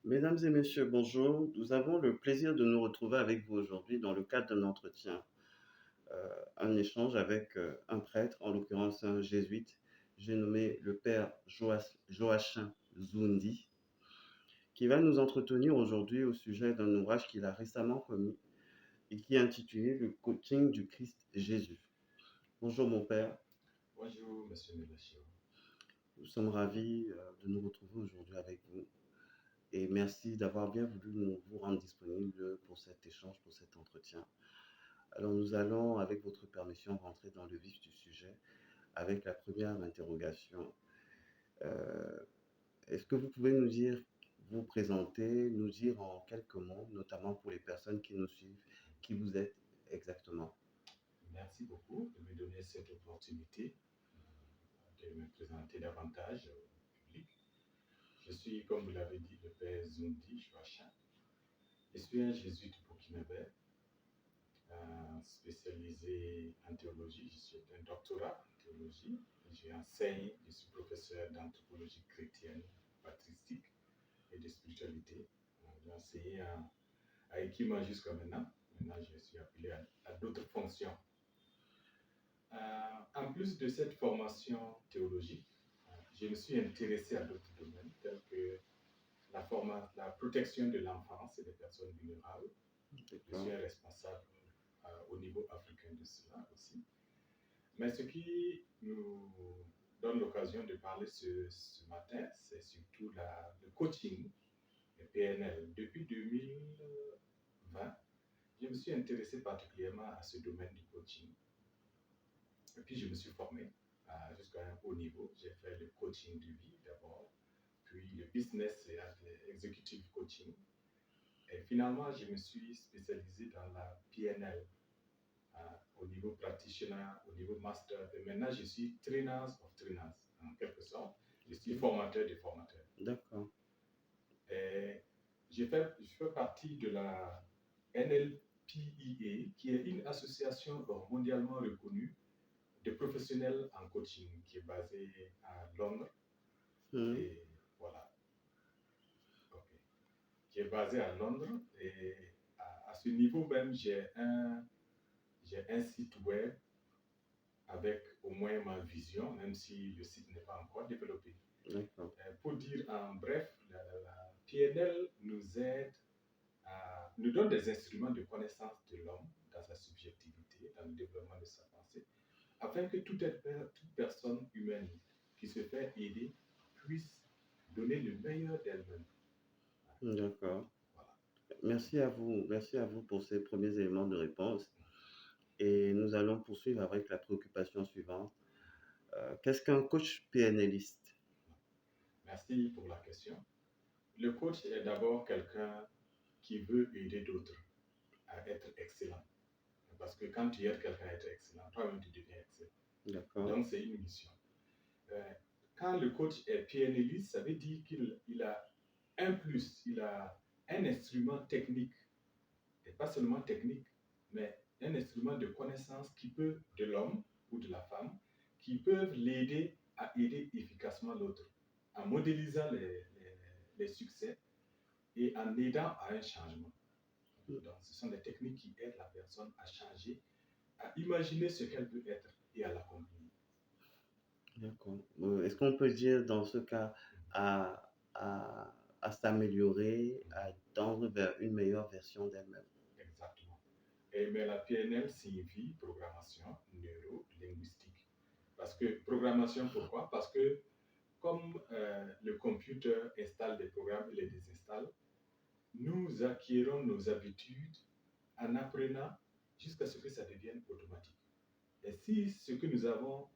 Mesdames et messieurs, bonjour. Nous avons le plaisir de nous retrouver avec vous aujourd'hui dans le cadre d'un entretien, un échange avec un prêtre, en l'occurrence un jésuite. J'ai nommé le père Joachim Zoundi, qui va nous entretenir aujourd'hui au sujet d'un ouvrage qu'il a récemment commis et qui est intitulé Le coaching du Christ Jésus. Bonjour mon père. Bonjour, monsieur Melachio. Nous sommes ravis de nous retrouver aujourd'hui avec vous. Et merci d'avoir bien voulu vous rendre disponible pour cet échange, pour cet entretien. Alors nous allons, avec votre permission, rentrer dans le vif du sujet avec la première interrogation. Euh, Est-ce que vous pouvez vous présenter, nous dire en quelques mots, notamment pour les personnes qui nous suivent, qui vous êtes exactement? Merci beaucoup de me donner cette opportunité de me présenter davantage au public. Je suis, comme vous l'avez dit, le père Zoundi Joachim. Je suis un jésuite burkinabé spécialisé en théologie. Je suis un doctorat en théologie. J'enseigne, je suis professeur d'anthropologie chrétienne, patristique et de spiritualité. J'ai enseigné à Ekima jusqu'à maintenant. Maintenant, je suis appelé à d'autres fonctions. En plus de cette formation théologique, je me suis intéressé à d'autres domaines tels que la protection de l'enfance et des personnes vulnérables. Je suis un responsable au niveau africain de cela aussi. Mais ce qui nous donne l'occasion de parler ce matin, c'est surtout le coaching, le PNL. Depuis 2020, je me suis intéressé particulièrement à ce domaine du coaching. Et puis je me suis formé jusqu'à un haut niveau. J'ai fait le coaching de vie d'abord, puis le business et l'executive coaching. Et finalement, je me suis spécialisé dans la PNL au niveau practitioner, au niveau master. Et maintenant, je suis trainer of trainers, en quelque sorte. Je suis formateur des formateurs. D'accord. Et je fais partie de la NLPIA, qui est une association mondialement reconnue de professionnels en coaching qui est basé à Londres. Et voilà. Okay. Qui est basé à Londres. Et à ce niveau même, j'ai un site web avec au moins ma vision, même si le site n'est pas encore développé. Pour dire en bref, la PNL nous donne des instruments de connaissance de l'homme dans sa subjectivité, dans le développement de sa pensée, afin que toute personne humaine qui se fait aider puisse donner le meilleur d'elle-même. D'accord. Voilà. Merci à vous pour ces premiers éléments de réponse. Et nous allons poursuivre avec la préoccupation suivante. Qu'est-ce qu'un coach PNListe? Merci pour la question. Le coach est d'abord quelqu'un qui veut aider d'autres à être excellent. Parce que quand tu aides quelqu'un à être excellent, toi-même tu deviens excellent. D'accord. Donc c'est une mission. Quand le coach est PNListe, ça veut dire qu'il a un plus, il a un instrument technique, et pas seulement technique, mais un instrument de connaissance de l'homme ou de la femme, qui peuvent l'aider à aider efficacement l'autre, en modélisant les succès et en aidant à un changement. Donc, ce sont des techniques qui aident la personne à changer, à imaginer ce qu'elle veut être et à l'accomplir. D'accord. Est-ce qu'on peut dire dans ce cas à s'améliorer, à tendre vers une meilleure version d'elle-même? Exactement. Mais la PNL signifie programmation neuro-linguistique. Parce que programmation, pourquoi? Parce que comme le computer installe des programmes et les désinstalle, nous acquérons nos habitudes en apprenant jusqu'à ce que ça devienne automatique. Et si ce que nous avons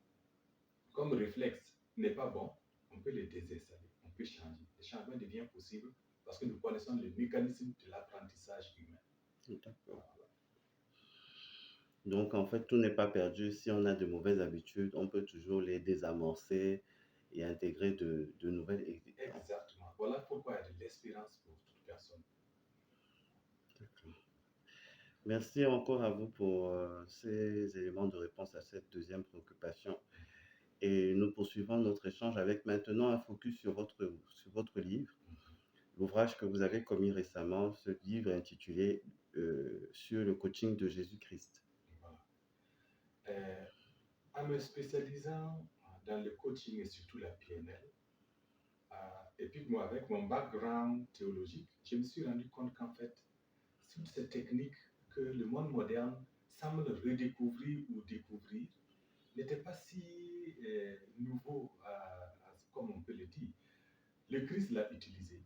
comme réflexe n'est pas bon, on peut les désinstaller, on peut changer. Le changement devient possible parce que nous connaissons le mécanisme de l'apprentissage humain. D'accord. Donc, en fait, tout n'est pas perdu. Si on a de mauvaises habitudes, on peut toujours les désamorcer et intégrer de nouvelles. Exactement. Voilà pourquoi il y a de l'espérance pour toute personne. D'accord. Merci encore à vous pour ces éléments de réponse à cette deuxième préoccupation. Et nous poursuivons notre échange avec maintenant un focus sur votre livre, l'ouvrage que vous avez commis récemment, ce livre intitulé Sur le coaching de Jésus-Christ. Voilà. Euh, en me spécialisant dans le coaching et surtout la PNL, et puis moi, avec mon background théologique, je me suis rendu compte qu'en fait, toutes ces techniques que le monde moderne semble redécouvrir ou découvrir n'étaient pas si nouveaux comme on peut le dire. Le Christ l'a utilisé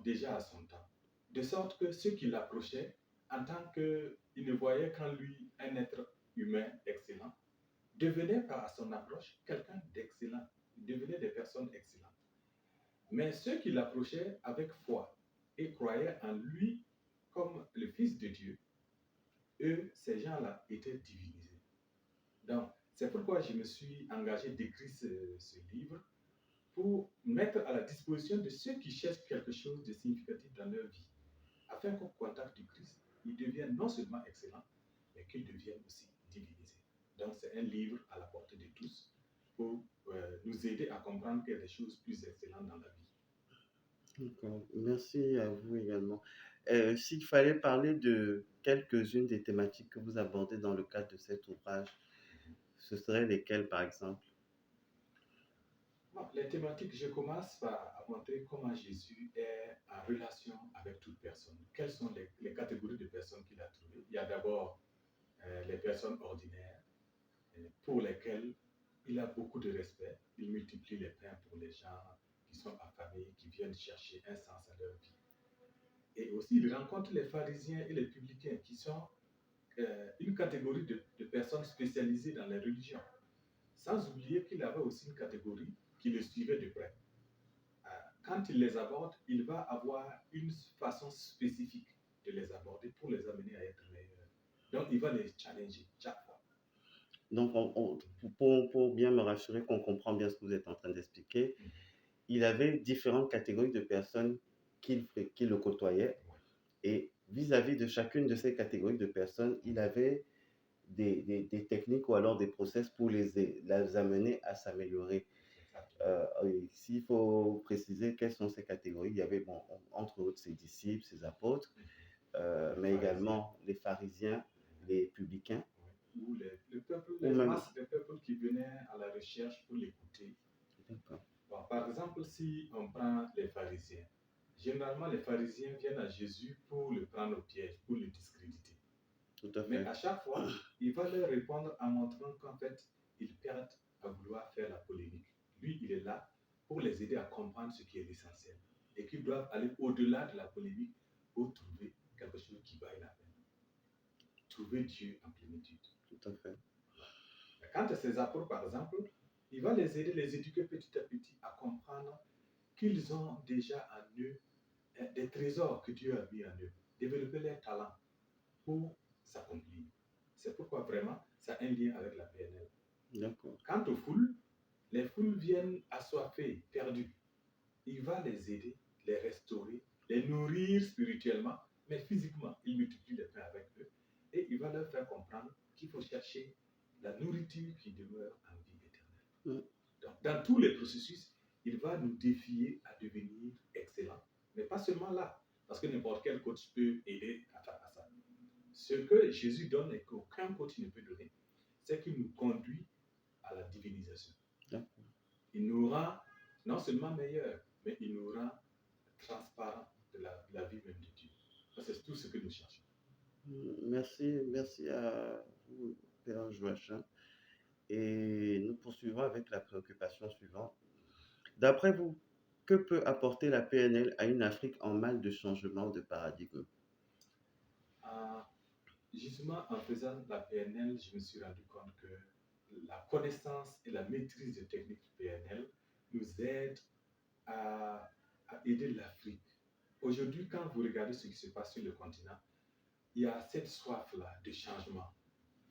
déjà à son temps, de sorte que ceux qui l'approchaient, en tant qu'ils ne voyaient qu'en lui un être humain excellent, devenaient à son approche quelqu'un d'excellent, devenaient des personnes excellentes. Mais ceux qui l'approchaient avec foi et croyaient en lui comme le Fils de Dieu, eux, ces gens-là étaient divinisés. Donc, c'est pourquoi je me suis engagé d'écrire ce livre pour mettre à la disposition de ceux qui cherchent quelque chose de significatif dans leur vie, afin qu'au contact du Christ, ils deviennent non seulement excellents, mais qu'ils deviennent aussi divinisés. Donc, c'est un livre à la portée de tous pour nous aider à comprendre qu'il y a des choses plus excellentes dans la vie. D'accord. Merci à vous également. S'il fallait parler de quelques-unes des thématiques que vous abordez dans le cadre de cet ouvrage, ce seraient lesquelles par exemple? Bon, les thématiques, je commence par montrer comment Jésus est en relation avec toute personne. Quelles sont les catégories de personnes qu'il a trouvées? Il y a d'abord les personnes ordinaires pour lesquelles il a beaucoup de respect. Il multiplie les pains pour les gens qui sont affamés, qui viennent chercher un sens à leur vie. Et aussi, il rencontre les pharisiens et les publicains qui sont une catégorie de personnes spécialisées dans les religions. Sans oublier qu'il avait aussi une catégorie qui le suivait de près. Quand il les aborde, il va avoir une façon spécifique de les aborder pour les amener à être meilleurs. Donc, il va les challenger chaque fois. Donc, pour bien me rassurer qu'on comprend bien ce que vous êtes en train d'expliquer, il avait différentes catégories de personnes qui le côtoyaient. Et vis-à-vis de chacune de ces catégories de personnes, il avait des techniques ou alors des process pour les amener à s'améliorer. S'il faut préciser quelles sont ces catégories, il y avait, bon, entre autres, ses disciples, ses apôtres, mais également les pharisiens, les publicains. Ou le peuple, les masses de peuple qui venaient à la recherche pour l'écouter. Bon, par exemple, si on prend les pharisiens, généralement les pharisiens viennent à Jésus pour le prendre au piège, pour le discréditer. Tout à fait. Mais à chaque fois, il va leur répondre en montrant qu'en fait, ils perdent à vouloir faire la polémique. Lui, il est là pour les aider à comprendre ce qui est l'essentiel et qu'ils doivent aller au-delà de la polémique pour trouver quelque chose qui vaille la peine. Trouver Dieu en plénitude. Tout à fait. Quant à ses apôtres, par exemple, il va les aider, les éduquer petit à petit à comprendre qu'ils ont déjà en eux des trésors que Dieu a mis en eux, développer leurs talents pour s'accomplir. C'est pourquoi vraiment, ça a un lien avec la PNL. D'accord. Quant aux foules, les foules viennent assoiffées, perdues. Il va les aider, les restaurer, les nourrir spirituellement, mais physiquement, il multiplie les pains avec eux. Et il va leur faire comprendre qu'il faut chercher la nourriture qui demeure en vie éternelle. Donc, dans tous les processus, il va nous défier à devenir excellents. Mais pas seulement là, parce que n'importe quel coach peut aider à faire ça. Ce que Jésus donne et qu'aucun coach ne peut donner, c'est qu'il nous conduit à la divinisation. Il nous rend non seulement meilleurs, mais il nous rend transparents de la vie même de Dieu. C'est tout ce que nous cherchons. Merci à vous, Père Joachim. Et nous poursuivons avec la préoccupation suivante. D'après vous, que peut apporter la PNL à une Afrique en mal de changement de paradigme? Justement, en faisant la PNL, je me suis rendu compte que la connaissance et la maîtrise des techniques PNL nous aident à aider l'Afrique. Aujourd'hui, quand vous regardez ce qui se passe sur le continent, il y a cette soif-là de changement.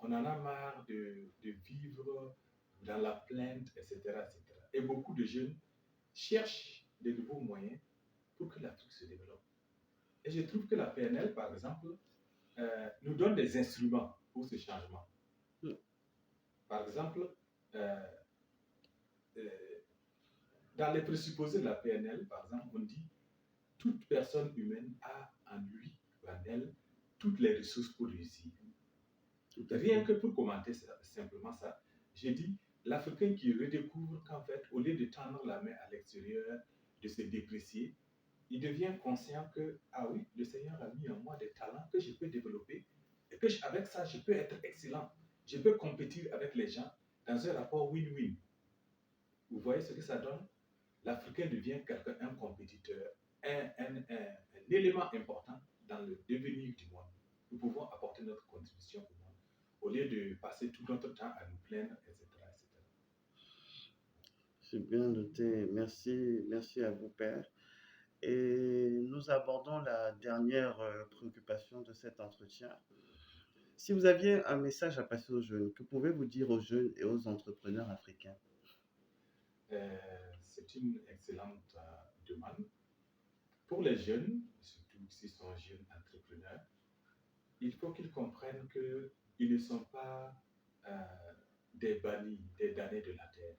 On en a marre de vivre dans la plainte, etc., etc. Et beaucoup de jeunes cherchent de nouveaux moyens pour que l'Afrique se développe. Et je trouve que la PNL, par exemple, nous donne des instruments pour ce changement. Mm. Par exemple, euh, euh, dans les présupposés de la PNL, par exemple, on dit toute personne humaine a en lui ou en elle toutes les ressources pour réussir. Tout à Rien fait. que pour commenter simplement ça, j'ai dit l'Africain qui redécouvre qu'en fait, au lieu de tendre la main à l'extérieur, de se déprécier, il devient conscient que, ah oui, le Seigneur a mis en moi des talents que je peux développer et que avec ça, je peux être excellent. Je peux compétir avec les gens dans un rapport win-win. Vous voyez ce que ça donne? L'Africain devient un compétiteur, un élément important dans le devenir du monde. Nous pouvons apporter notre contribution au monde au lieu de passer tout notre temps à nous plaindre, etc. etc. C'est bien noté. Merci, merci à vous, Père. Et nous abordons la dernière préoccupation de cet entretien. Si vous aviez un message à passer aux jeunes, que pouvez-vous dire aux jeunes et aux entrepreneurs africains? C'est une excellente demande. Pour les jeunes, surtout s'ils sont jeunes entrepreneurs, il faut qu'ils comprennent qu'ils ne sont pas des bannis, des damnés de la terre.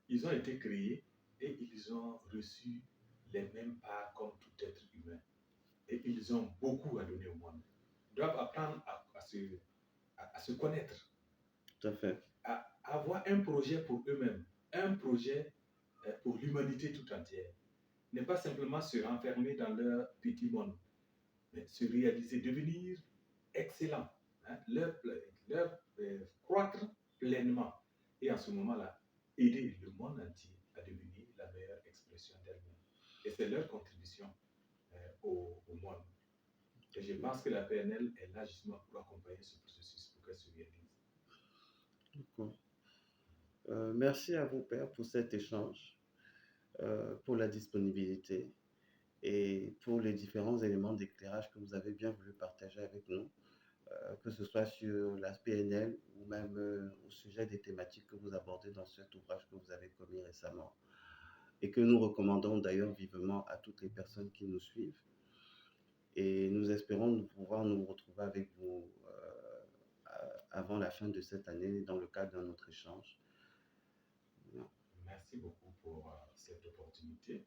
Ils ont été créés et ils ont reçu les mêmes parts comme tout être humain. Et ils ont beaucoup à donner au monde. Ils doivent apprendre à se connaître, Tout à fait. à avoir un projet pour eux-mêmes, un projet pour l'humanité tout entière. Ne pas simplement se renfermer dans leur petit monde, mais se réaliser, devenir excellent, hein, croître pleinement. Et en ce moment-là, aider le monde entier à devenir la meilleure expression d'elle-même. Et c'est leur contribution au monde. Et je pense que la PNL est là justement pour accompagner ce processus pour qu'elle se réalise. Merci à vous, Père, pour cet échange, pour la disponibilité et pour les différents éléments d'éclairage que vous avez bien voulu partager avec nous, que ce soit sur la PNL ou même au sujet des thématiques que vous abordez dans cet ouvrage que vous avez commis récemment et que nous recommandons d'ailleurs vivement à toutes les personnes qui nous suivent. Et nous espérons pouvoir nous retrouver avec vous avant la fin de cette année dans le cadre d'un autre échange. Merci beaucoup pour cette opportunité.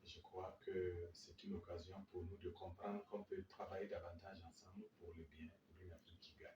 Je crois que c'est une occasion pour nous de comprendre qu'on peut travailler davantage ensemble pour le bien, pour une Afrique qui gagne.